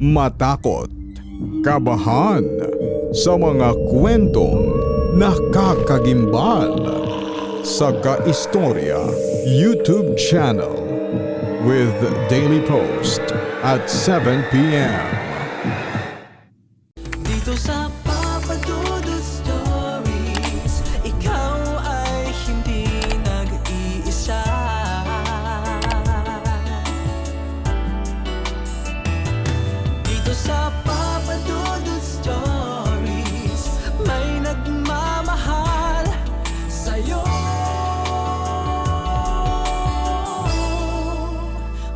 matakot, kabahan sa mga kwentong nakakagimbal sa Kaistorya YouTube channel with daily post at 7 p.m. Dito sa Papa Dudut Stories, ikaw ay hindi nag-iisa. Dito sa Papa Dudut Stories, may nagmamahal sa'yo.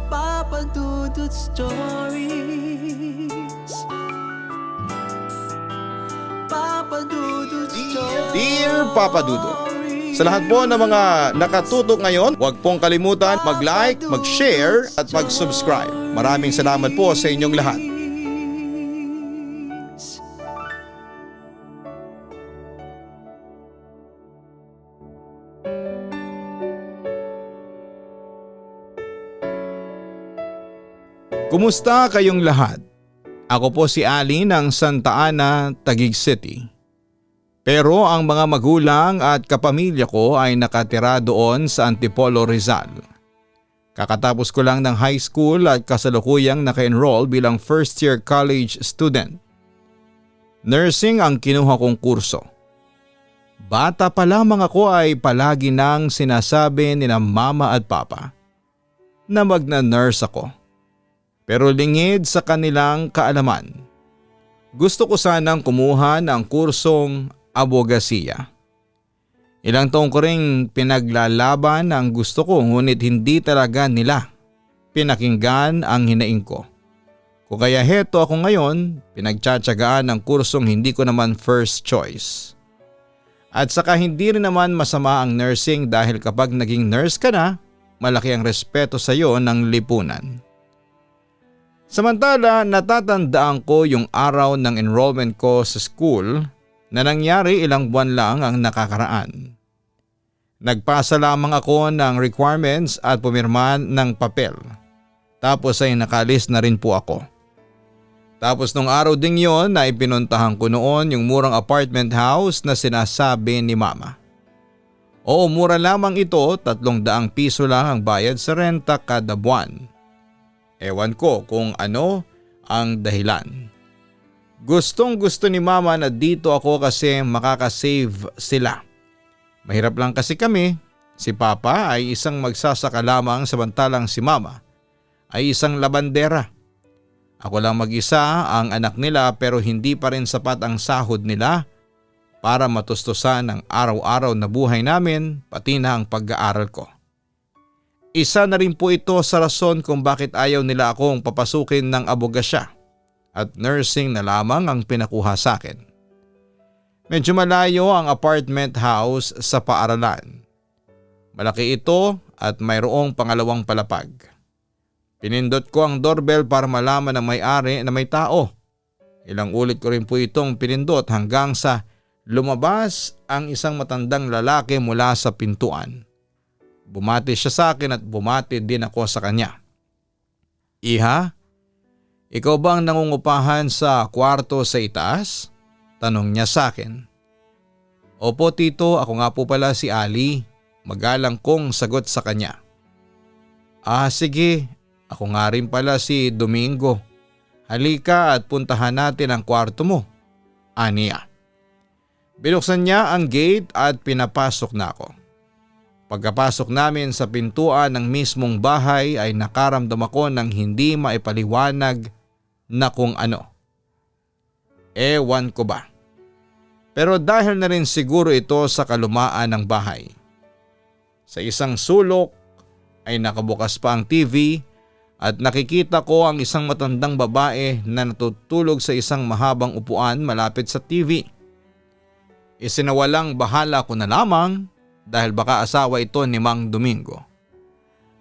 Papa Dudut Stories. Papa Dudut Stories. Dear Papa Dudut, sa lahat po ng mga nakatutok ngayon, huwag pong kalimutan mag-like, mag-share at mag-subscribe. Maraming salamat po sa inyong lahat. Kumusta kayong lahat? Ako po si Ali ng Santa Ana, Taguig City. Pero ang mga magulang at kapamilya ko ay nakatira doon sa Antipolo, Rizal. Kakatapos ko lang ng high school at kasalukuyang naka-enroll bilang first year college student. Nursing ang kinuha kong kurso. Bata pa lamang ako ay palagi nang sinasabi ni na mama at papa na magna-nurse ako. Pero lingid sa kanilang kaalaman, gusto ko sanang kumuha ng kursong abogasiya. Ilang taong ko ring pinaglalaban ang gusto ko ngunit hindi talaga nila pinakinggan ang hinaing ko. Kung kaya heto ako ngayon, pinagtsatsagaan ng kursong hindi ko naman first choice. At saka hindi rin naman masama ang nursing dahil kapag naging nurse ka na, malaki ang respeto sa iyo ng lipunan. Samantala, natatandaan ko yung araw ng enrollment ko sa school na nangyari ilang buwan lang ang nakakaraan. Nagpasa lamang ako ng requirements at pumirma ng papel. Tapos ay nakalis na rin po ako. Tapos nung araw ding yon na ipinuntahan ko noon yung murang apartment house na sinasabi ni mama. Oo, mura lamang ito, 300 piso lang ang bayad sa renta kada buwan. Ewan ko kung ano ang dahilan. Gustong gusto ni mama na dito ako kasi makakasave sila. Mahirap lang kasi kami. Si papa ay isang magsasaka lamang samantalang si mama ay isang labandera. Ako lang mag-isa ang anak nila pero hindi pa rin sapat ang sahod nila para matustusan ang araw-araw na buhay namin pati na ang pag-aaral ko. Isa na rin po ito sa rason kung bakit ayaw nila akong papasukin ng abogasya at nursing na lamang ang pinakuha sa akin. Medyo malayo ang apartment house sa paaralan. Malaki ito at mayroong pangalawang palapag. Pinindot ko ang doorbell para malaman ng may-ari na may tao. Ilang ulit ko rin po itong pinindot hanggang sa lumabas ang isang matandang lalaki mula sa pintuan. Bumati siya sa akin at bumati din ako sa kanya. Iha, ikaw bang nangungupahan sa kwarto sa itaas? Tanong niya sa akin. Opo tito, ako nga po pala si Ali. Magalang kong sagot sa kanya. Ah sige, ako nga rin pala si Domingo. Halika at puntahan natin ang kwarto mo. Aniya. Binuksan niya ang gate at pinapasok na ako. Pagkapasok namin sa pintuan ng mismong bahay ay nakaramdam ako ng hindi maipaliwanag na kung ano. Ewan ko ba. Pero dahil na rin siguro ito sa kalumaan ng bahay. Sa isang sulok ay nakabukas pa ang TV at nakikita ko ang isang matandang babae na natutulog sa isang mahabang upuan malapit sa TV. Isinawalang bahala ko na lamang dahil baka asawa ito ni Mang Domingo.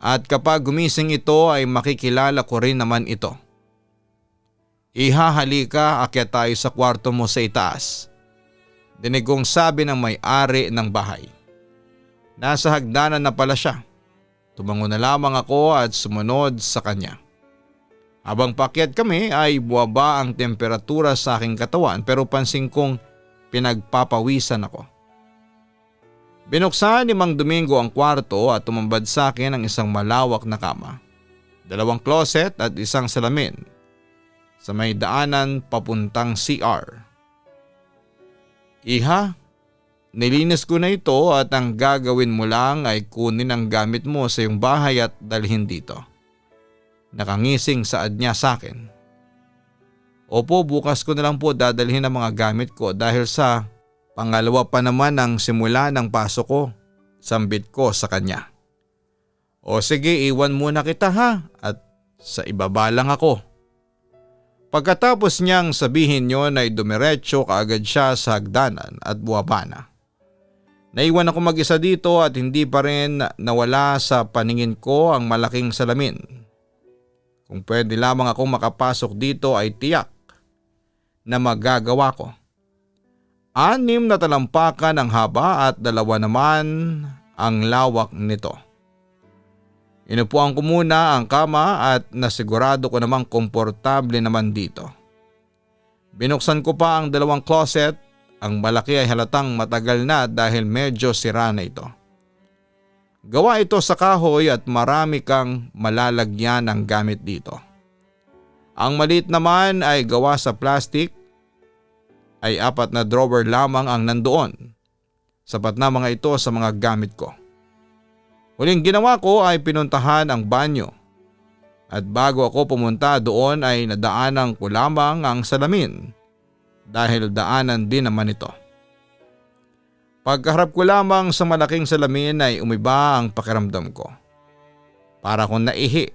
At kapag gumising ito ay makikilala ko rin naman ito. Iha, halika, akyat tayo sa kwarto mo sa itaas. Dinig kong sabi ng may-ari ng bahay. Nasa hagdanan na pala siya. Tumango na lamang ako at sumunod sa kanya. Habang paakyat kami ay buwaba ang temperatura sa aking katawan pero pansin kong pinagpapawisan ako. Binuksan ni Mang Domingo ang kwarto at tumambad sa akin ang isang malawak na kama, 2 closet at isang salamin sa may daanan papuntang CR. Iha, nilinis ko na ito at ang gagawin mo lang ay kunin ang gamit mo sa iyong bahay at dalhin dito. Nakangising saad niya sa akin. Opo, bukas ko na lang po dadalhin ang mga gamit ko dahil sa pangalawa pa naman ang simula ng pasok ko, sambit ko sa kanya. O sige, iwan muna kita ha at sa ibaba lang ako. Pagkatapos niyang sabihin yon ay dumiretso kaagad siya sa hagdanan at buwaba na. Naiwan ako mag-isa dito at hindi pa rin nawala sa paningin ko ang malaking salamin. Kung pwede lamang akong makapasok dito ay tiyak na magagawa ko. 6 na talampakan ang haba at 2 naman ang lawak nito. Inupuan ko muna ang kama at nasigurado ko namang komportable naman dito. Binuksan ko pa ang 2 closet. Ang malaki ay halatang matagal na dahil medyo sira na ito. Gawa ito sa kahoy at marami kang malalagyan ng gamit dito. Ang maliit naman ay gawa sa plastic, ay 4 na drawer lamang ang nandoon. Sapat na mga ito sa mga gamit ko. Huling ginawa ko ay pinuntahan ang banyo. At bago ako pumunta doon ay nadaanan ko lamang ang salamin dahil daanan din naman ito. Pagkaharap ko lamang sa malaking salamin ay umiba ang pakiramdam ko. Para akong naihi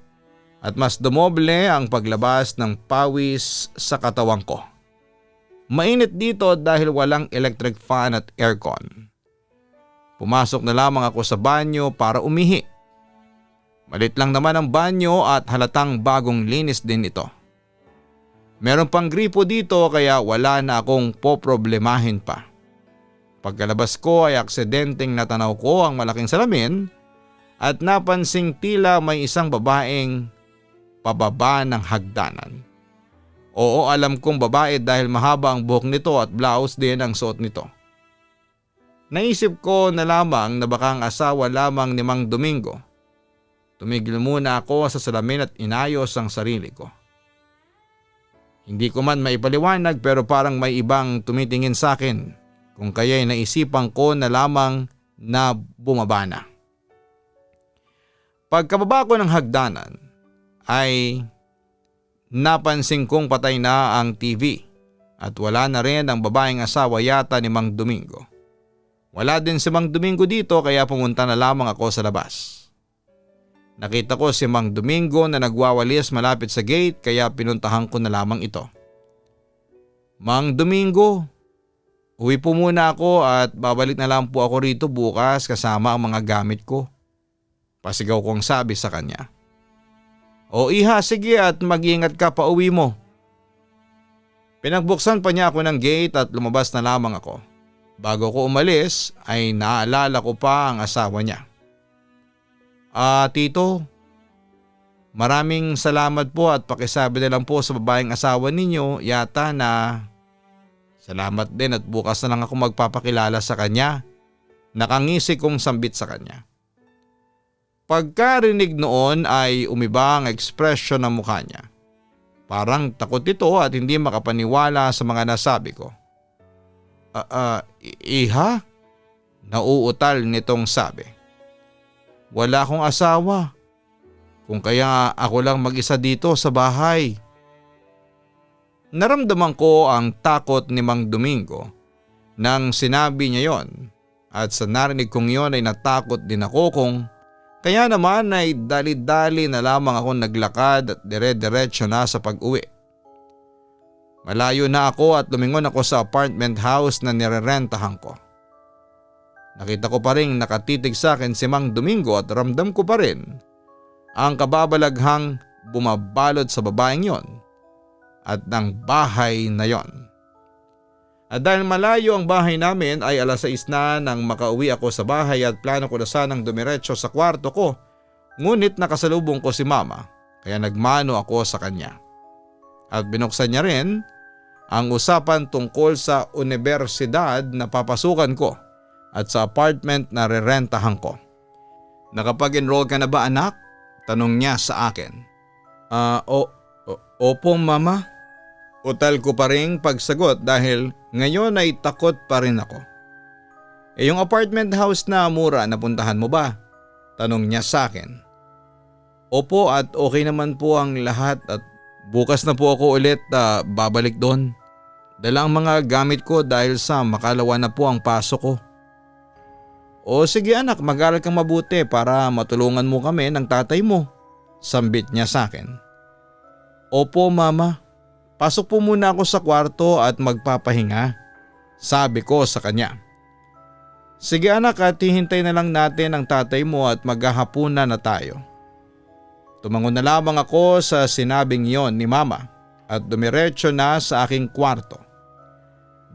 at mas dumoble ang paglabas ng pawis sa katawan ko. Mainit dito dahil walang electric fan at aircon. Pumasok na lamang ako sa banyo para umihi. Malit lang naman ang banyo at halatang bagong linis din ito. Meron pang gripo dito kaya wala na akong poproblemahin pa. Pagkalabas ko ay aksidenteng natanaw ko ang malaking salamin at napansing tila may isang babaeng pababa ng hagdanan. Oo, alam kong babae dahil mahaba ang buhok nito at blouse din ang suot nito. Naisip ko na lamang na baka ang asawa lamang ni Mang Domingo. Tumigil muna ako sa salamin at inayos ang sarili ko. Hindi ko man maipaliwanag pero parang may ibang tumitingin sa akin. Kung kaya'y naisipan ko na lamang na bumaba na. Pagkababa ko ng hagdanan ay napansin kong patay na ang TV at wala na rin ang babaeng asawa yata ni Mang Domingo. Wala din si Mang Domingo dito kaya pumunta na lamang ako sa labas. Nakita ko si Mang Domingo na nagwawalis malapit sa gate kaya pinuntahan ko na lamang ito. Mang Domingo, uwi po muna ako at babalik na lang po ako rito bukas kasama ang mga gamit ko. Pasigaw kong sabi sa kanya. O iha, sige at mag-iingat ka pa uwi mo. Pinagbuksan pa niya ako ng gate at lumabas na lamang ako. Bago ko umalis ay naalala ko pa ang asawa niya. Tito, maraming salamat po at pakisabi na lang po sa babaeng asawa ninyo yata na salamat din at bukas na lang ako magpapakilala sa kanya. Nakangisi kong sambit sa kanya. Pagkarinig noon ay umiba ang ekspresyon ng mukha niya. Parang takot ito at hindi makapaniwala sa mga nasabi ko. Iha? Nauutal nitong sabi. Wala akong asawa. Kung kaya ako lang mag-isa dito sa bahay. Naramdaman ko ang takot ni Mang Domingo nang sinabi niya yon at sa narinig kong yon ay natakot din ako kung kaya naman ay dali-dali na lamang ako naglakad at dire-diretso na sa pag-uwi. Malayo na ako at lumingon ako sa apartment house na nirerentahan ko. Nakita ko pa rin nakatitig sa akin si Mang Domingo at ramdam ko pa rin ang kababalaghang bumabalot sa babaeng yon at ng bahay na yon. At dahil malayo ang bahay namin ay 6:00 na nang makauwi ako sa bahay at plano ko na sanang dumiretso sa kwarto ko, ngunit nakasalubong ko si Mama kaya nagmano ako sa kanya. at binuksan niya rin ang usapan tungkol sa universidad na papasukan ko at sa apartment na rerentahan ko. "Nakapag-enroll ka na ba, anak?" tanong niya sa akin. Opo mama." Utal ko pa ring pagsagot dahil ngayon ay takot pa rin ako. Yung apartment house na mura napuntahan mo ba? Tanong niya sa akin. "Opo, at okay naman po ang lahat at bukas na po ako ulit babalik doon. Dala ang mga gamit ko dahil sa makalawa na po ang pasok ko." "O sige anak, mag-aral kang mabuti para matulungan mo kami ng tatay mo," sambit niya sa akin. "Opo mama, pasok po muna ako sa kwarto at magpapahinga," sabi ko sa kanya. "Sige anak, at hihintay na lang natin ang tatay mo at maghahapunan na tayo." Tumangon na lamang ako sa sinabing yon ni mama at dumiretso na sa aking kwarto.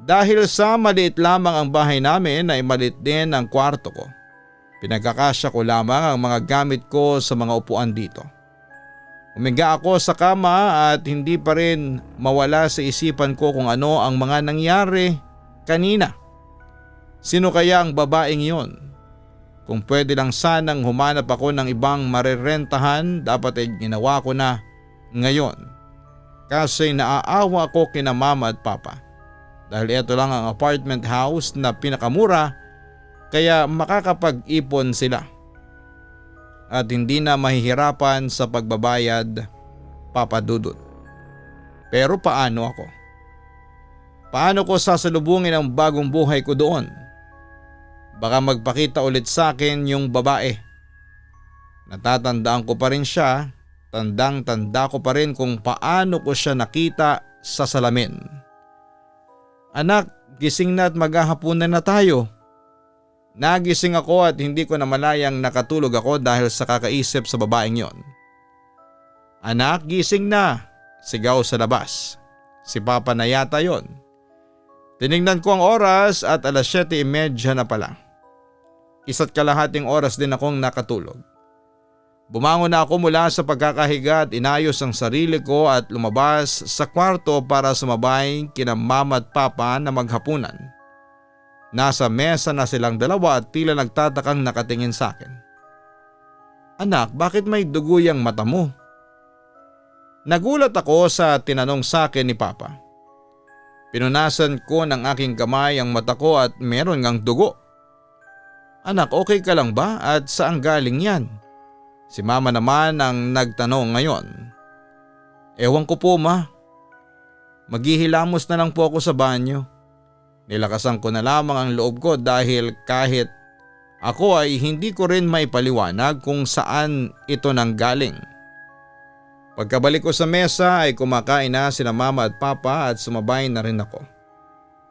Dahil sa maliit lamang ang bahay namin ay maliit din ang kwarto ko. Pinagkakasya ko lamang ang mga gamit ko sa mga upuan dito. Humiga ako sa kama at hindi pa rin mawala sa isipan ko kung ano ang mga nangyari kanina. Sino kaya ang babaeng yon? Kung pwede lang sanang humanap ako ng ibang marerentahan, dapat ay ginawa ko na ngayon. Kasi naaawa ako kina mama at papa. Dahil ito lang ang apartment house na pinakamura, kaya makakapag-ipon sila. At hindi na mahihirapan sa pagbabayad, Papa Dudut. Pero paano ako? Paano ko sasalubungin ang bagong buhay ko doon? Baka magpakita ulit sa akin yung babae. Natatandaan ko pa rin siya, tandang-tanda ko pa rin kung paano ko siya nakita sa salamin. "Anak, gising na at maghahapunan na tayo." Nagising ako at hindi ko na malayang nakatulog ako dahil sa kakaisip sa babaeng yon. "Anak, gising na," sigaw sa labas. Si Papa na yata yon. Tinignan ko ang oras at 7:30 na pala. 1.5 oras din akong nakatulog. Bumangon na ako mula sa pagkakahiga at inayos ang sarili ko at lumabas sa kwarto para sumabay kina mama at papa na maghapunan. Nasa mesa na silang dalawa at tila nagtatakang nakatingin sa akin. "Anak, bakit may dugo yung mata mo?" Nagulat ako sa tinanong sa akin ni Papa. Pinunasan ko ng aking kamay ang mata ko at meron ngang dugo. "Anak, okay ka lang ba at saan galing yan?" Si mama naman ang nagtanong ngayon. "Ewan ko po ma. Maghihilamos na lang po ako sa banyo." Nilakasan ko na lamang ang loob ko dahil kahit ako ay hindi ko rin maipaliwanag kung saan ito nanggaling. Pagkabalik ko sa mesa ay kumakain na sina mama at papa at sumabay na rin ako.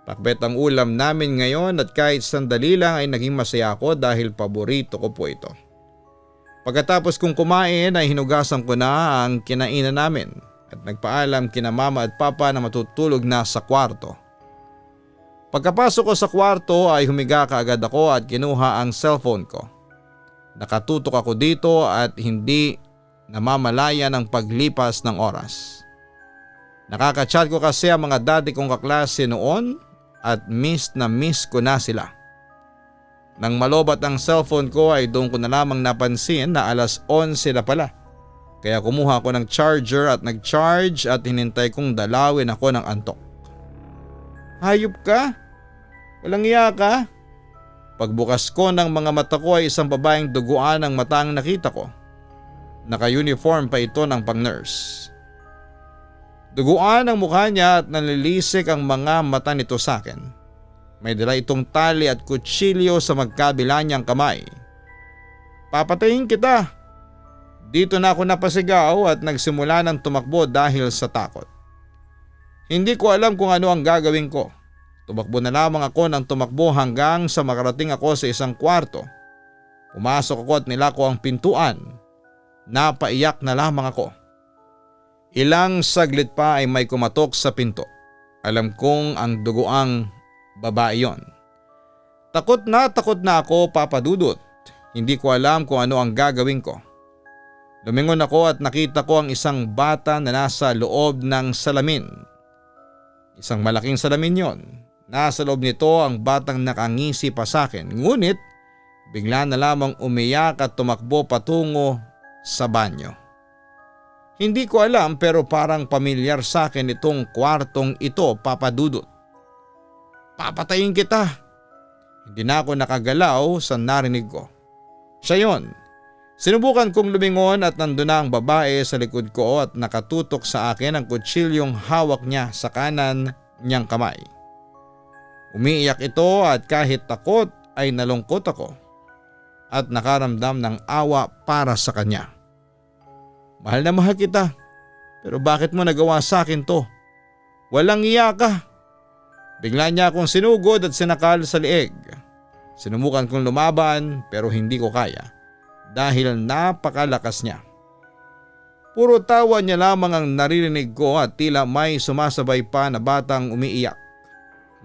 Pakbet ang ulam namin ngayon at kahit sandali lang ay naging masaya ako dahil paborito ko po ito. Pagkatapos kong kumain ay hinugasan ko na ang kinainan namin at nagpaalam kina mama at papa na matutulog na sa kwarto. Pagkapasok ko sa kwarto ay humiga kaagad ako at kinuha ang cellphone ko. Nakatutok ako dito at hindi namamalaya ng paglipas ng oras. Nakaka-chat ko kasi ang mga dati kong kaklase noon at miss ko na sila. Nang malobat ang cellphone ko ay doon ko na lamang napansin na 11:00 na pala. Kaya kumuha ko ng charger at nag-charge at hinintay kong dalawin ako ng antok. "Hayop ka? Walang iya ka?" Pagbukas ko ng mga mata ko ay isang babaeng duguan ang mata ang nakita ko. Naka-uniform pa ito ng pang-nurse. Duguan ang mukha niya at nalilisik ang mga mata nito sa akin. May dala itong tali at kutsilyo sa magkabila niyang kamay. "Papatayin kita!" Dito na ako napasigaw at nagsimula ng tumakbo dahil sa takot. Hindi ko alam kung ano ang gagawin ko. Tumakbo na lamang ako ng tumakbo hanggang sa makarating ako sa isang kwarto. Pumasok ako at nilako ang pintuan. Napaiyak na lamang ako. Ilang saglit pa ay may kumatok sa pinto. Alam kong ang duguang babae yon. Takot na ako, Papa Dudut. Hindi ko alam kung ano ang gagawin ko. Lumingon ako at nakita ko ang isang bata na nasa loob ng salamin. Isang malaking salamin yon. Nasa loob nito ang batang nakangisi pa sa akin, ngunit bigla na lamang umiyak at tumakbo patungo sa banyo. Hindi ko alam pero parang pamilyar sa akin itong kwartong ito, Papa Dudut. Papatayin kita. Hindi na ako nakagalaw sa narinig ko. Siya yon. Sinubukan kong lumingon at nandun na ang babae sa likod ko at nakatutok sa akin ang kutsilyong hawak niya sa kanan niyang kamay. Umiiyak ito at kahit takot ay nalungkot ako at nakaramdam ng awa para sa kanya. Mahal na mahal kita, pero bakit mo nagawa sa akin to? Walang iya ka. Bigla niya akong sinugod at sinakal sa lieg. Sinumukan kong lumaban pero hindi ko kaya dahil napakalakas niya. Puro tawa niya lamang ang naririnig ko at tila may sumasabay pa na batang umiiyak.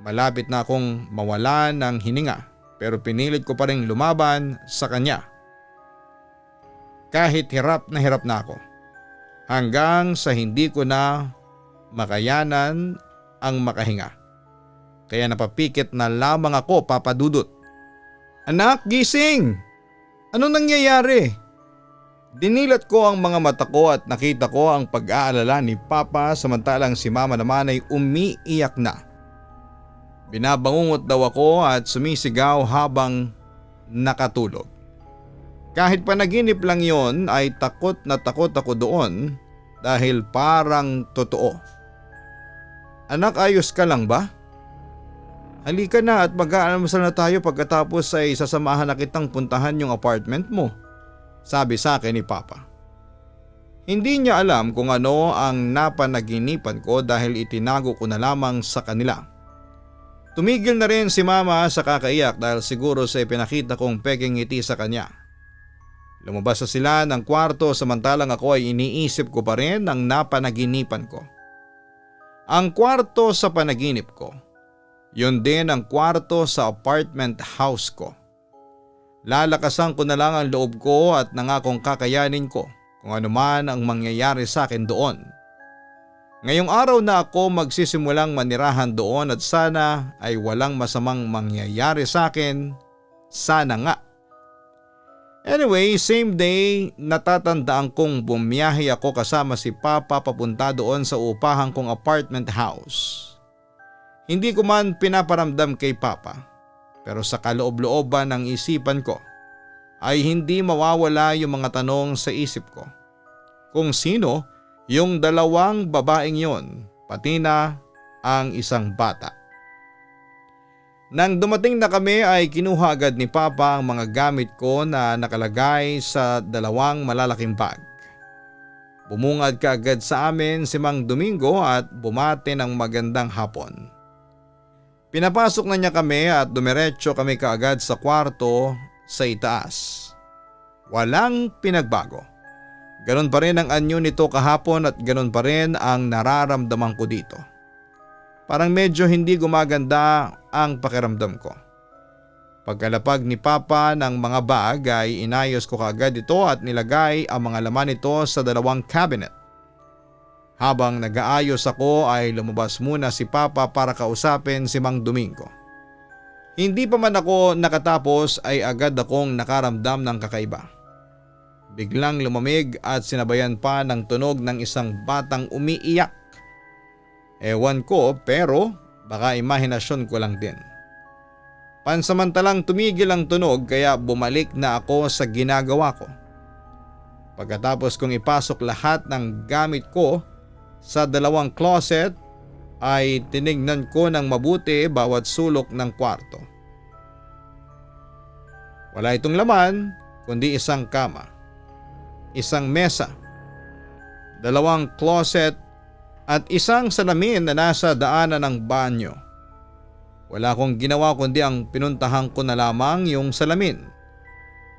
Malapit na akong mawala ng hininga pero pinilit ko pa rin lumaban sa kanya. Kahit hirap na ako. Hanggang sa hindi ko na makayanan ang makahinga. Kaya napapikit na lamang ako, Papa Dudut. Anak, gising! Anong nangyayari? Dinilat ko ang mga mata ko at nakita ko ang pag-aalala ni Papa samantalang si Mama naman ay umiiyak na. Binabangungot daw ako at sumisigaw habang nakatulog. Kahit panaginip lang yon ay takot na takot ako doon dahil parang totoo. Anak, ayos ka lang ba? Halika na at mag-aalmusal na tayo pagkatapos ay sasamahan na kitang puntahan yung apartment mo, sabi sa akin ni Papa. Hindi niya alam kung ano ang napanaginipan ko dahil itinago ko na lamang sa kanila. Tumigil na rin si Mama sa kakaiyak dahil siguro sa ipinakita kong peking ngiti sa kanya. Lumabas na sila ng kwarto samantalang ako ay iniisip ko pa rin ang napanaginipan ko. Ang kwarto sa panaginip ko, yun din ang kwarto sa apartment house ko. Lalakasan ko na lang ang loob ko at nangakong kakayanin ko kung ano man ang mangyayari sa akin doon. Ngayong araw na ako magsisimulang manirahan doon at sana ay walang masamang mangyayari sa akin, sana nga. Anyway, same day natatandaan kong bumiyahe ako kasama si Papa papunta doon sa upahan kong apartment house. Hindi ko man pinaparamdam kay Papa pero sa kaloob-looban ng isipan ko ay hindi mawawala yung mga tanong sa isip ko. Kung sino yung dalawang babaeng yon pati na ang isang bata. Nang dumating na kami ay kinuha agad ni Papa ang mga gamit ko na nakalagay sa dalawang malalaking bag. Bumungad kaagad sa amin si Mang Domingo at bumate ng magandang hapon. Pinapasok na niya kami at dumiretso kami kaagad sa kwarto sa itaas. Walang pinagbago. Ganon pa rin ang anyo nito kahapon at ganon pa rin ang nararamdaman ko dito. Parang medyo hindi gumaganda ang pakiramdam ko. Pagkalapag ni Papa ng mga bag ay inayos ko kaagad ito at nilagay ang mga laman nito sa dalawang cabinet. Habang nag-aayos ako ay lumabas muna si Papa para kausapin si Mang Domingo. Hindi pa man ako nakatapos ay agad akong nakaramdam ng kakaiba. Biglang lumamig at sinabayan pa ng tunog ng isang batang umiiyak. Ewan ko pero baka imahinasyon ko lang din. Pansamantalang tumigil ang tunog kaya bumalik na ako sa ginagawa ko. Pagkatapos kong ipasok lahat ng gamit ko sa dalawang closet ay tinignan ko ng mabuti bawat sulok ng kwarto. Wala itong laman kundi isang kama, isang mesa, dalawang closet at isang salamin na nasa daanan ng banyo. Wala akong ginawa kundi ang pinuntahan ko na lamang yung salamin.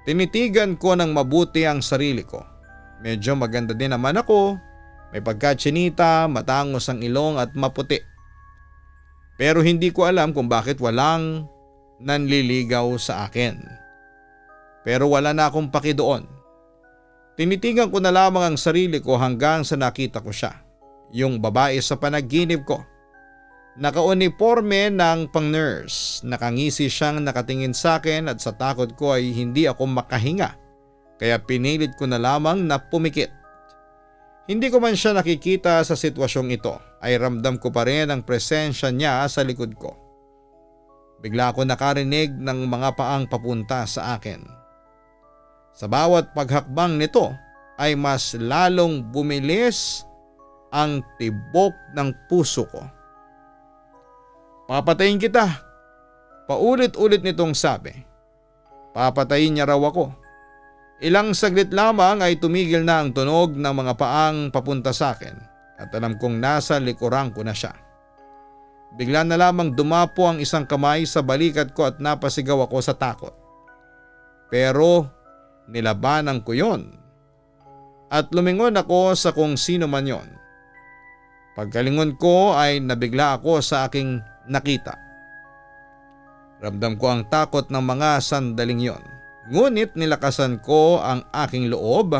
Tinitigan ko ng mabuti ang sarili ko. Medyo maganda din naman ako, may pagkatsinita, matangos ang ilong at maputi. Pero hindi ko alam kung bakit walang nanliligaw sa akin. Pero wala na akong paki doon. Tinitigan ko na lamang ang sarili ko hanggang sa nakita ko siya, yung babae sa panaginip ko. Nakauniforme ng pang-nurse, nakangisi siyang nakatingin sa akin at sa takot ko ay hindi ako makahinga, kaya pinilit ko na lamang na pumikit. Hindi ko man siya nakikita sa sitwasyong ito, ay ramdam ko pa rin ang presensya niya sa likod ko. Bigla ako nakarinig ng mga paang papunta sa akin. Sa bawat paghakbang nito ay mas lalong bumilis ang tibok ng puso ko. Papatayin kita, paulit-ulit nitong sabi. Papatayin niya raw ako. Ilang saglit lamang ay tumigil na ang tunog ng mga paang papunta sa akin at alam kong nasa likuran ko na siya. Bigla na lamang dumapo ang isang kamay sa balikat ko at napasigaw ako sa takot. Pero nilabanan ko yon at lumingon ako sa kung sino man yon. Pagkalingon ko ay nabigla ako sa aking nakita. Ramdam ko ang takot ng mga sandaling yon. Ngunit nilakasan ko ang aking loob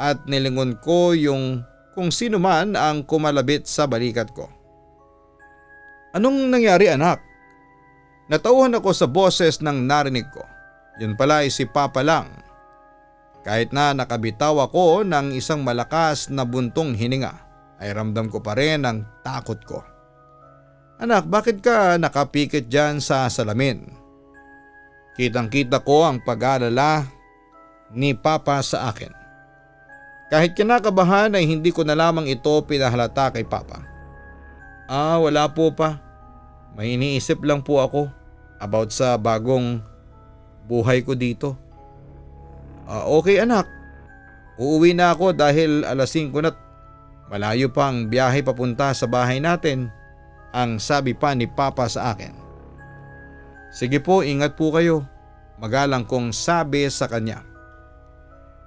at nilingon ko yung kung sino man ang kumalabit sa balikat ko. Anong nangyari, anak? Natauhan ako sa boses ng narinig ko. Yun pala ay si Papa lang. Kahit na nakabitaw ako ng isang malakas na buntong hininga, ay ramdam ko pa rin ang takot ko. Anak, bakit ka nakapikit dyan sa salamin? Kitang-kita ko ang pag-aalala ni Papa sa akin. Kahit kinakabahan ay hindi ko na lamang ito pinahalata kay Papa. Wala po pa. May iniisip lang po ako about sa bagong buhay ko dito. Okay anak, uuwi na ako dahil alas 5 na't malayo pa ang biyahe papunta sa bahay natin, ang sabi pa ni Papa sa akin. Sige po, ingat po kayo, magalang kong sabi sa kanya.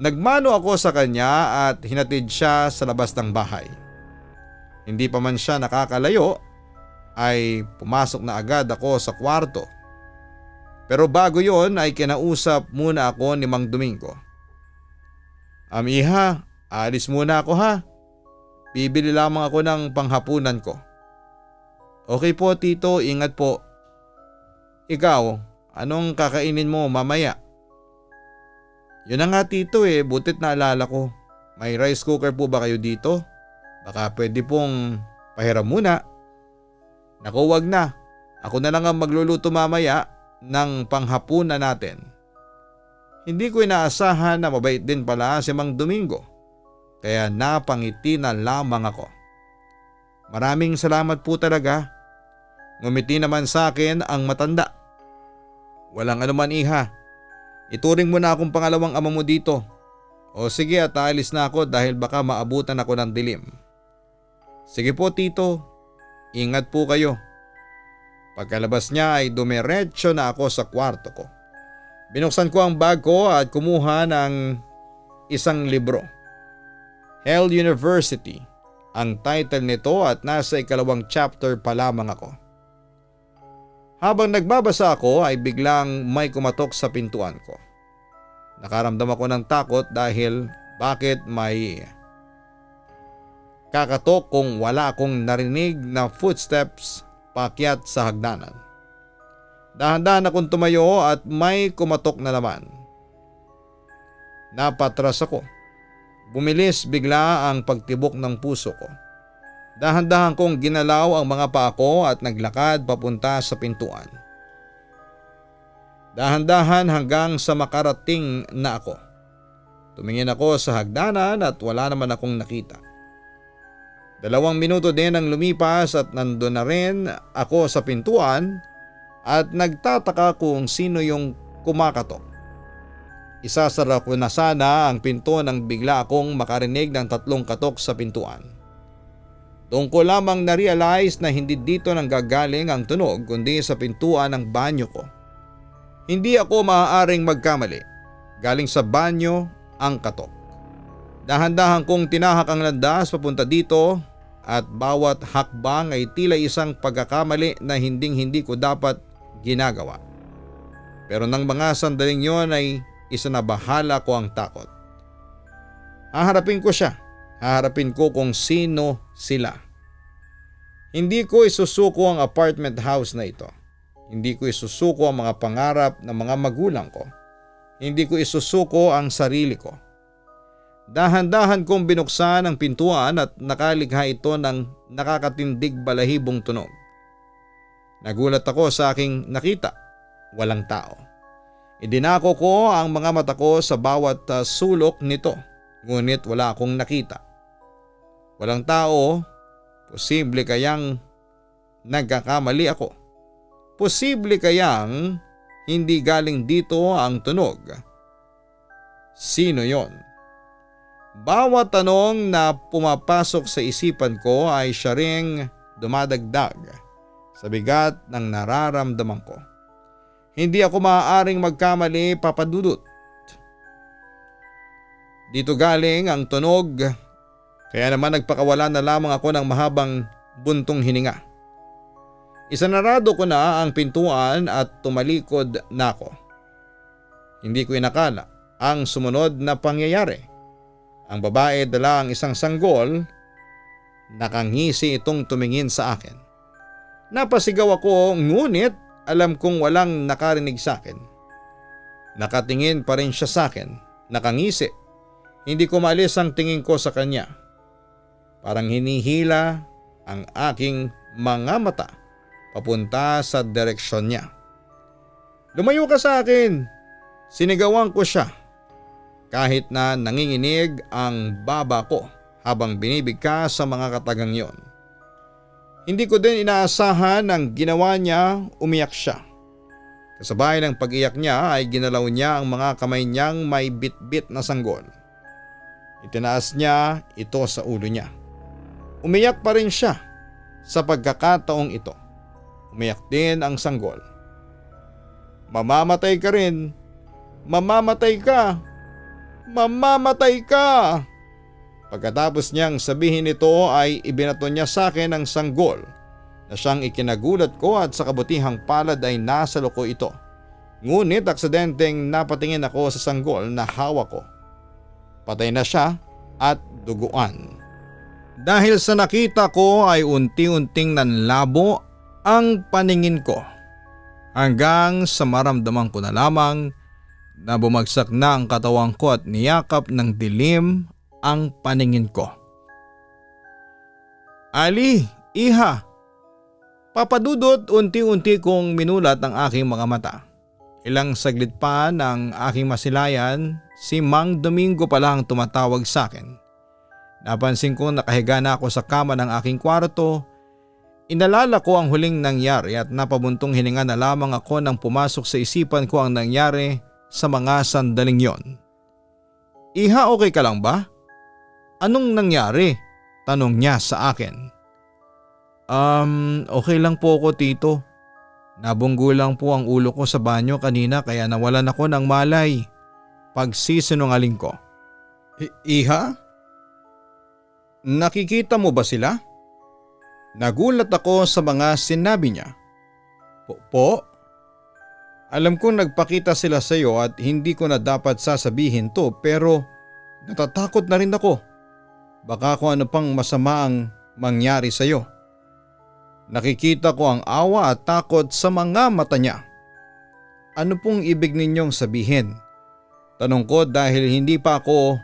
Nagmano ako sa kanya at hinatid siya sa labas ng bahay. Hindi pa man siya nakakalayo ay pumasok na agad ako sa kwarto. Pero bago yon ay kinausap muna ako ni Mang Domingo. Iha, alis muna ako ha. Bibili lamang ako ng panghapunan ko. Okay po tito, ingat po. Ikaw, anong kakainin mo mamaya? Yun na nga tito butit naalala ko. May rice cooker po ba kayo dito? Baka pwede pong pahiram muna. Naku, wag na. Ako na lang ang magluluto mamaya ng panghapunan natin. Hindi ko inaasahan na mabait din pala si Mang Domingo. Kaya napangiti na lamang ako. Maraming salamat po talaga. Ngumiti naman sa akin ang matanda. Walang anuman iha. Ituring mo na akong pangalawang ama mo dito. O sige at aalis na ako dahil baka maabutan ako ng dilim. Sige po tito, ingat po kayo. Pagkalabas niya ay dumiretso na ako sa kwarto ko. Binuksan ko ang bag ko at kumuha ng isang libro. Hell University ang title nito at nasa 2nd chapter pa lamang ako. Habang nagbabasa ako ay biglang may kumatok sa pintuan ko. Nakaramdam ako ng takot dahil bakit may kakatok kung wala akong narinig na footsteps paakyat sa hagdanan. Dahan-dahan akong tumayo at may kumatok na naman. Napatras ako. Bumilis bigla ang pagtibok ng puso ko. Dahan-dahan kong ginalaw ang mga paa ko at naglakad papunta sa pintuan. Dahan-dahan hanggang sa makarating na ako. Tumingin ako sa hagdanan at wala naman akong nakita. 2 minuto din ang lumipas at nandun na rin ako sa pintuan at nagtataka kung sino yung kumakatok. Isasara ko na sana ang pinto nang bigla akong makarinig ng 3 katok sa pintuan. Doon ko lamang na-realize na hindi dito nanggagaling ang tunog kundi sa pintuan ng banyo ko. Hindi ako maaaring magkamali. Galing sa banyo ang katok. Dahan-dahan kong tinahak ang landas papunta dito at bawat hakbang ay tila isang pagkakamali na hinding-hindi ko dapat ginagawa. Pero nang mga sandaling yon ay isinabahala ko ang takot. Haharapin ko siya. Haharapin ko kung sino sila. Hindi ko isusuko ang apartment house na ito. Hindi ko isusuko ang mga pangarap ng mga magulang ko. Hindi ko isusuko ang sarili ko. Dahan-dahan kong binuksan ang pintuan at nakalikha ito ng nakakatindig balahibong tunog. Nagulat ako sa aking nakita. Walang tao. Idinako ko ang mga mata ko sa bawat sulok nito, ngunit wala akong nakita. Walang tao. Posible kayang nagkakamali ako. Posible kayang hindi galing dito ang tunog. Sino yon? Bawat tanong na pumapasok sa isipan ko ay siya ring dumadagdag sa bigat ng nararamdaman ko. Hindi ako maaaring magkamali, Papa Dudut. Dito galing ang tunog, kaya naman nagpakawala na lamang ako ng mahabang buntong hininga. Isanarado ko na ang pintuan at tumalikod na ako. Hindi ko inakala ang sumunod na pangyayari. Ang babae dala ang isang sanggol, nakangisi itong tumingin sa akin. Napasigaw ako ngunit alam kong walang nakarinig sa akin. Nakatingin pa rin siya sa akin, nakangisi. Hindi ko maalis ang tingin ko sa kanya. Parang hinihila ang aking mga mata papunta sa direksyon niya. Lumayo ka sa akin! Sinigawan ko siya kahit na nanginginig ang baba ko habang binibigka sa mga katagang yon. Hindi ko din inaasahan ang ginawa niya, umiyak siya. Kasabay ng pag-iyak niya ay ginalaw niya ang mga kamay niyang may bit-bit na sanggol. Itinaas niya ito sa ulo niya. Umiyak pa rin siya sa pagkakataong ito. Umiyak din ang sanggol. Mamamatay ka rin. Mamamatay ka. Mamamatay ka. Pagkatapos niyang sabihin ito ay ibinato niya sa akin ang sanggol na siyang ikinagulat ko at sa kabutihang palad ay nasalo ko ito. Ngunit aksidenteng napatingin ako sa sanggol na hawak ko. Patay na siya at duguan. Dahil sa nakita ko ay unti-unting nanlabo ang paningin ko hanggang sa maramdaman ko na lamang na bumagsak na ang katawan ko at niyakap ng dilim ang paningin ko. Ali, iha! Papa Dudut, unti-unti kong minulat ang aking mga mata. Ilang saglit pa ng aking masilayan, si Mang Domingo pala ang tumatawag sa akin. Napansin ko nakahiga na ako sa kama ng aking kwarto. Inalala ko ang huling nangyari at napabuntong hininga na lamang ako nang pumasok sa isipan ko ang nangyari sa mga sandaling yon. Iha, okay ka lang ba? Anong nangyari? Tanong niya sa akin. Okay lang po ako, tito. Nabunggo lang po ang ulo ko sa banyo kanina kaya nawalan ako ng malay. Pagsisinungaling ko. Iha? Nakikita mo ba sila? Nagulat ako sa mga sinabi niya. Po? Alam kong nagpakita sila sa iyo at hindi ko na dapat sasabihin to pero natatakot na rin ako. Baka kung ano pang masama ang mangyari sa iyo. Nakikita ko ang awa at takot sa mga mata niya. Ano pong ibig ninyong sabihin? Tanong ko dahil hindi pa ako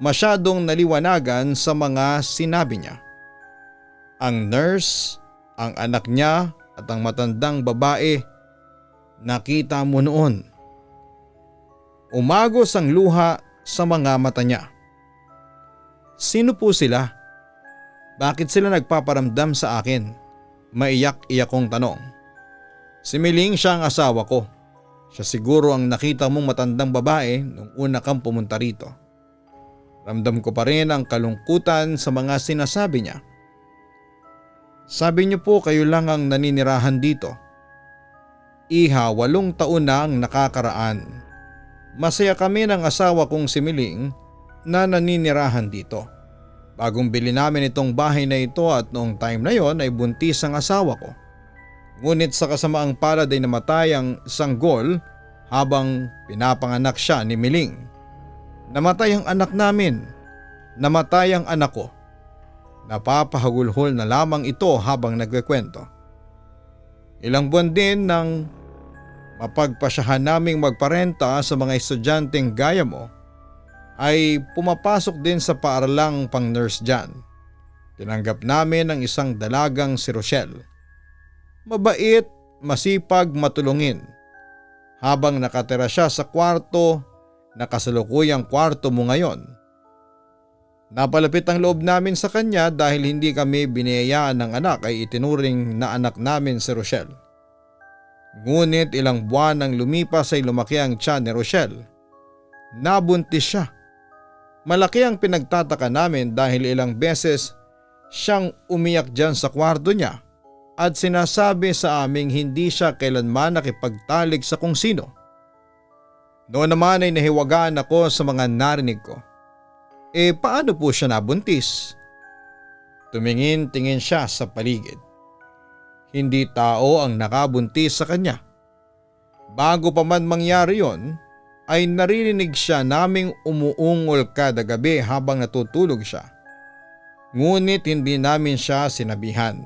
masyadong naliwanagan sa mga sinabi niya. Ang nurse, ang anak niya at ang matandang babae, nakita mo noon. Umagos ang luha sa mga mata niya. Sino po sila? Bakit sila nagpaparamdam sa akin? Maiyak-iyak kong tanong. Si Miling siya ang asawa ko. Siya siguro ang nakita mong matandang babae nung una kang pumunta rito. Ramdam ko pa rin ang kalungkutan sa mga sinasabi niya. Sabi niyo po kayo lang ang naninirahan dito. Iha, 8 taon na ang nakakaraan. Masaya kami ng asawa kong si Miling na naninirahan dito. Bagong bili namin itong bahay na ito at noong time na yon ay buntis ang asawa ko. Ngunit sa kasamaang palad ay namatay ang sanggol habang pinapanganak siya ni Miling. Namatay ang anak namin namatay ang anak ko. Napapahagulhol na lamang ito habang nagkikwento. Ilang buwan din nang mapagpasyahan naming magparenta sa mga estudyanteng gaya mo ay pumapasok din sa paaralang pang nurse dyan. Tinanggap namin ang isang dalagang si Rochelle. Mabait, masipag, matulungin. Habang nakatira siya sa kwarto na kasalukuyang kwarto mo ngayon. Napalapit ang loob namin sa kanya dahil hindi kami biniyayaan ng anak ay itinuring na anak namin si Rochelle. Ngunit ilang buwan nang lumipas ay lumaki ang tiyan ni Rochelle. Nabuntis siya. Malaki ang pinagtataka namin dahil ilang beses siyang umiyak dyan sa kwarto niya at sinasabi sa aming hindi siya kailanman nakipagtalig sa kung sino. Noon naman ay nahiwagaan ako sa mga narinig ko. Paano po siya nabuntis? Tumingin-tingin siya sa paligid. Hindi tao ang nakabuntis sa kanya. Bago pa man mangyari yon, ay naririnig siya naming umuungol kada gabi habang natutulog siya. Ngunit hindi namin siya sinabihan.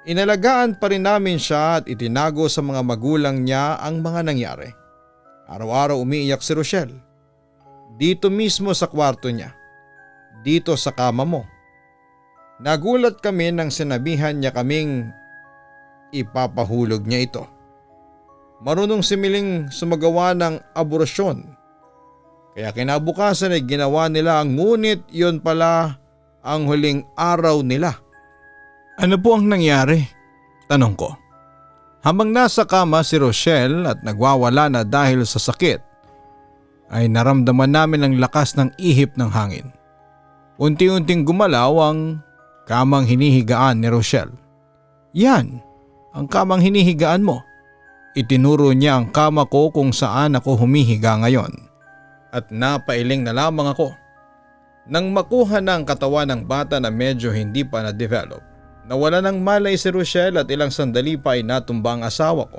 Inalagaan pa rin namin siya at itinago sa mga magulang niya ang mga nangyari. Araw-araw umiiyak si Rochelle. Dito mismo sa kwarto niya. Dito sa kama mo. Nagulat kami nang sinabihan niya kaming ipapahulog niya ito. Marunong si Miling sumagawa ng aborasyon. Kaya kinabukasan ay ginawa nila, ngunit yon pala ang huling araw nila. Ano po ang nangyari? Tanong ko. Habang nasa kama si Rochelle at nagwawala na dahil sa sakit, ay naramdaman namin ang lakas ng ihip ng hangin. Unti-unting gumalaw ang kamang hinihigaan ni Rochelle. Yan, ang kamang hinihigaan mo. Itinuro niya ang kama ko kung saan ako humihiga ngayon. At napailing na lamang ako. Nang makuha na ang katawan ng bata na medyo hindi pa na-develop, nawala ng malay si Rochelle at ilang sandali pa ay natumba ang asawa ko.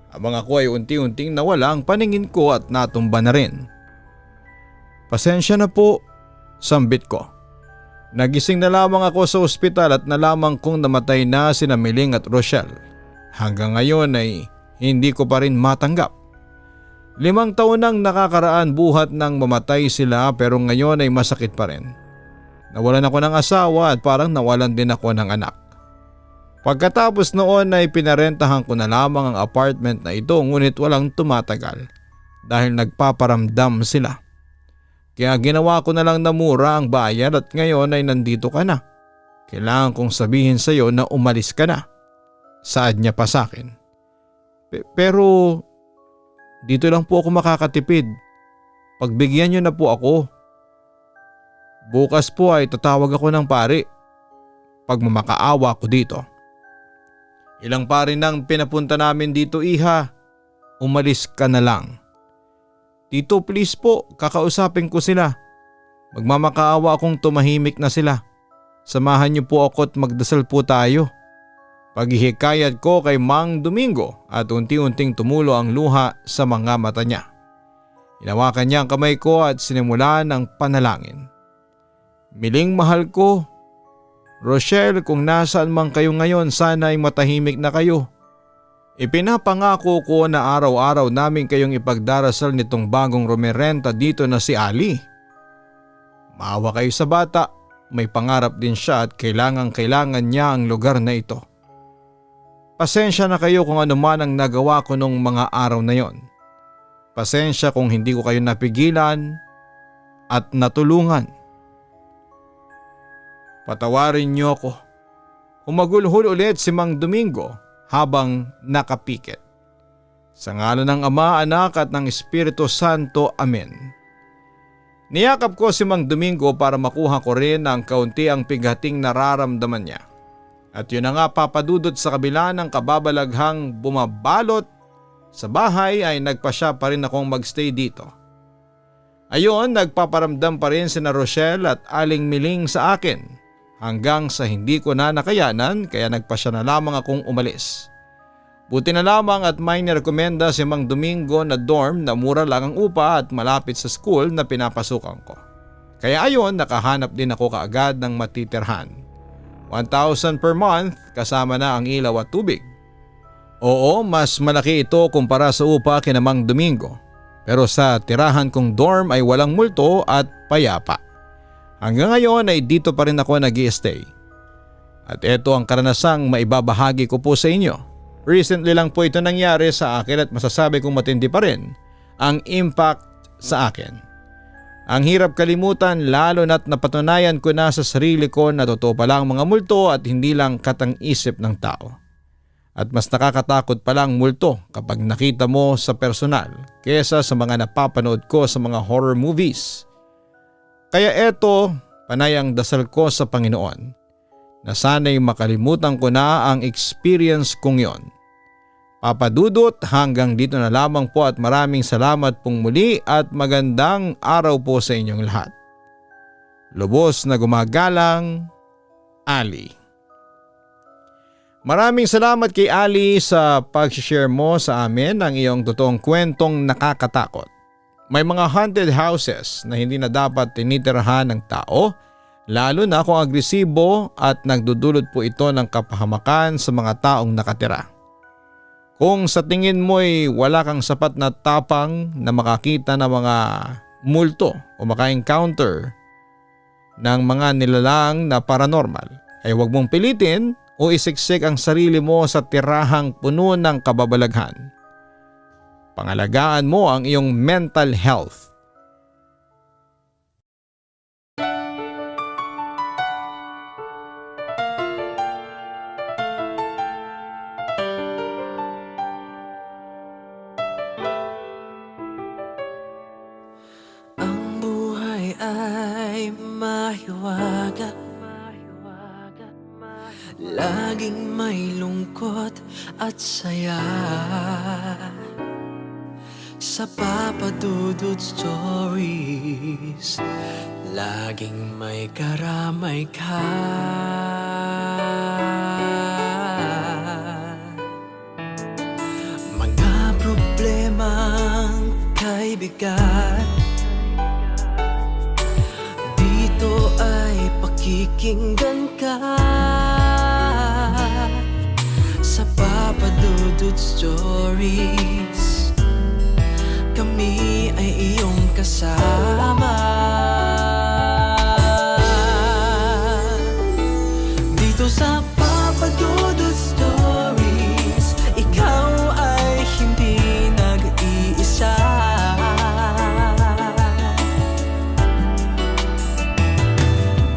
Habang ako ay unti-unting nawala ang paningin ko at natumba na rin. Pasensya na po, sambit ko. Nagising na lamang ako sa ospital at nalaman kong namatay na sina Miling at Rochelle. Hanggang ngayon ay hindi ko pa rin matanggap. 5 taon nang nakakaraan buhat nang mamatay sila, pero ngayon ay masakit pa rin. Nawalan ako ng asawa at parang nawalan din ako ng anak. Pagkatapos noon ay pinarentahan ko na lamang ang apartment na ito, ngunit walang tumatagal dahil nagpaparamdam sila. Kaya ginawa ko na lang na mura ang bayad at ngayon ay nandito ka na. Kailangan kong sabihin sa iyo na umalis ka na. Saad niya pa sa akin. Pero dito lang po ako makakatipid. Pagbigyan niyo na po ako. Bukas po ay tatawag ako ng pari. Pag mamakaawa ko dito. Ilang pari nang pinapunta namin dito, iha. Umalis ka na lang. Tito, please po, kakausapin ko sila. Magmamakaawa akong tumahimik na sila. Samahan niyo po ako at magdasal po tayo. Paghihikayat ko kay Mang Domingo at unti-unting tumulo ang luha sa mga mata niya. Hinawakan niya ang kamay ko at sinimulan ng panalangin. Miling, mahal ko. Rochelle, kung nasaan man kayo ngayon, sana ay matahimik na kayo. Ipinapangako ko na araw-araw namin kayong ipagdarasal nitong bagong rumerenta dito na si Ali. Maawa kayo sa bata, may pangarap din siya at kailangan niya ang lugar na ito. Pasensya na kayo kung ano man ang nagawa ko nung mga araw na yon. Pasensya kung hindi ko kayo napigilan at natulungan. Patawarin niyo ako. Humagulhol ulit si Mang Domingo habang nakapikit. Sa ngalan ng Ama, Anak at ng Espiritu Santo. Amen. Niyakap ko si Mang Domingo para makuha ko rin ang kaunti ang pighating nararamdaman niya. At yun na nga, papadudot sa kabila ng kababalaghang bumabalot sa bahay ay nagpasya pa rin akong magstay dito. Ayon, nagpaparamdam pa rin sina Rochelle at Aling Miling sa akin hanggang sa hindi ko na nakayanan, kaya nagpasya na lamang akong umalis. Buti na lamang at may nirekomenda si Mang Domingo na dorm na mura lang ang upa at malapit sa school na pinapasukan ko. Kaya ayon, nakahanap din ako kaagad ng matitirhan. 1,000 per month kasama na ang ilaw at tubig. Oo, mas malaki ito kumpara sa upa kina Mang Domingo. Pero sa tirahan kong dorm ay walang multo at payapa. Hanggang ngayon ay dito pa rin ako nag-i-stay. At ito ang karanasang maibabahagi ko po sa inyo. Recently lang po ito nangyari sa akin at masasabi kong matindi pa rin ang impact sa akin. Ang hirap kalimutan lalo na't napatunayan ko na sa sarili ko na totoo pala ang mga multo at hindi lang katang-isip ng tao. At mas nakakatakot palang multo kapag nakita mo sa personal kesa sa mga napapanood ko sa mga horror movies. Kaya eto, panay ang dasal ko sa Panginoon na sana'y makalimutan ko na ang experience kong yon. Papa Dudut, hanggang dito na lamang po at maraming salamat pong muli at magandang araw po sa inyong lahat. Lubos na gumagalang, Ali. Maraming salamat kay Ali sa pag-share mo sa amin ng iyong totoong kwentong nakakatakot. May mga haunted houses na hindi na dapat tinitirahan ng tao, lalo na kung agresibo at nagdudulot po ito ng kapahamakan sa mga taong nakatira. Kung sa tingin mo'y wala kang sapat na tapang na makakita ng mga multo o maka-encounter ng mga nilalang na paranormal, ay huwag mong pilitin o isiksik ang sarili mo sa tirahang puno ng kababalaghan. Pangalagaan mo ang iyong mental health. Ang buhay ay mahiwaga, laging may lungkot at saya. Sa Papa Dudut Stories, laging may karamay ka. Mga problemang kaibigan, dito ay pakikinggan ka. Sa Papa Dudut Stories, kami ay iyong kasama. Dito sa Papa Dudut Stories, ikaw ay hindi nag-iisa.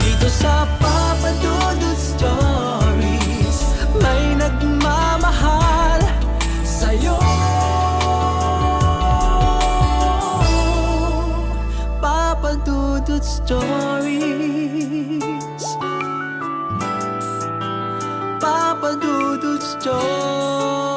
Dito sa Papa Dudut Stories, may nagmamahal sa'yo. Papa Dudut Stories, Papa Dudut Stories.